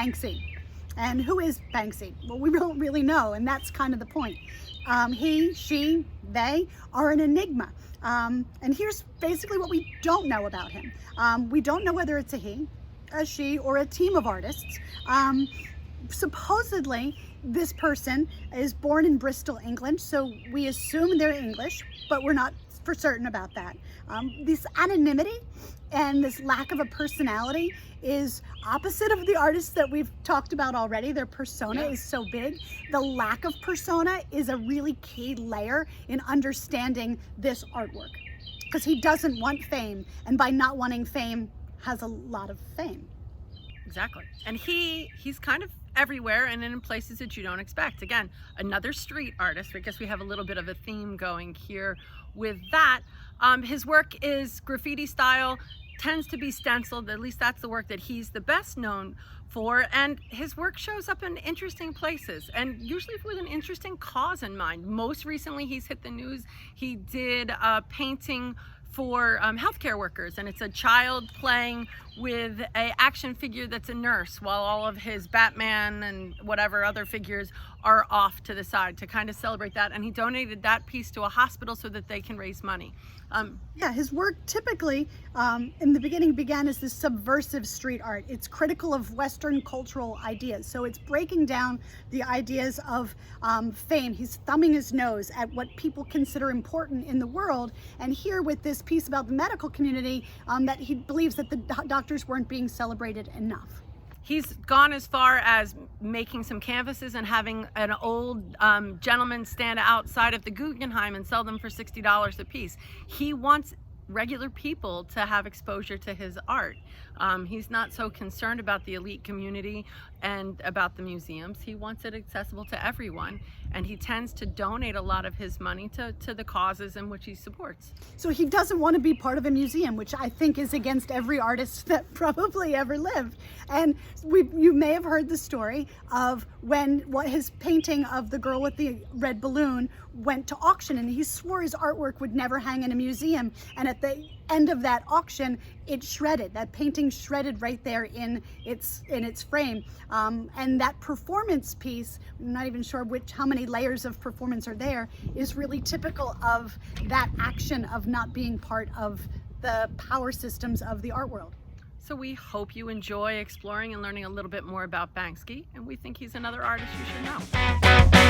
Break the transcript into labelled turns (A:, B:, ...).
A: Banksy. And who is Banksy? Well, we don't really know, and that's kind of the point. He, she, they are an enigma. And here's basically what we don't know about him. We don't know whether it's a he, a she, or a team of artists. Supposedly, this person is born in Bristol, England, so we assume they're English, but we're not for certain about that. This anonymity and this lack of a personality is opposite of the artists that we've talked about already. Their persona is so big. The lack of persona is a really key layer in understanding this artwork, because he doesn't want fame, and by not wanting fame has a lot of fame.
B: Exactly. And he's kind of everywhere and in places that you don't expect. Again, another street artist. I guess we have a little bit of a theme going here with that. His work is graffiti style, tends to be stenciled. At least that's the work that he's the best known for. And his work shows up in interesting places, and usually with an interesting cause in mind. Most recently, he's hit the news. He did a painting for healthcare workers, and it's a child playing with a action figure that's a nurse, while all of his Batman and whatever other figures are off to the side to kind of celebrate that. And he donated that piece to a hospital so that they can raise money.
A: Yeah, his work typically in the beginning began as this subversive street art. It's critical of Western cultural ideas. So it's breaking down the ideas of fame. He's thumbing his nose at what people consider important in the world. And here with this piece about the medical community, that he believes that the doctors weren't being celebrated enough.
B: He's gone as far as making some canvases and having an old gentleman stand outside of the Guggenheim and sell them for $60 a piece. He wants regular people to have exposure to his art. He's not so concerned about the elite community and about the museums. He wants it accessible to everyone, and he tends to donate a lot of his money to the causes in which he supports.
A: So he doesn't want to be part of a museum, which I think is against every artist that probably ever lived. And you may have heard the story of what his painting of the girl with the red balloon went to auction, and he swore his artwork would never hang in a museum. And at the end of that auction, it shredded. That painting shredded right there in its frame. And that performance piece, I'm not even sure how many layers of performance are there, is really typical of that action of not being part of the power systems of the art world.
B: So we hope you enjoy exploring and learning a little bit more about Banksy, and we think he's another artist you should know.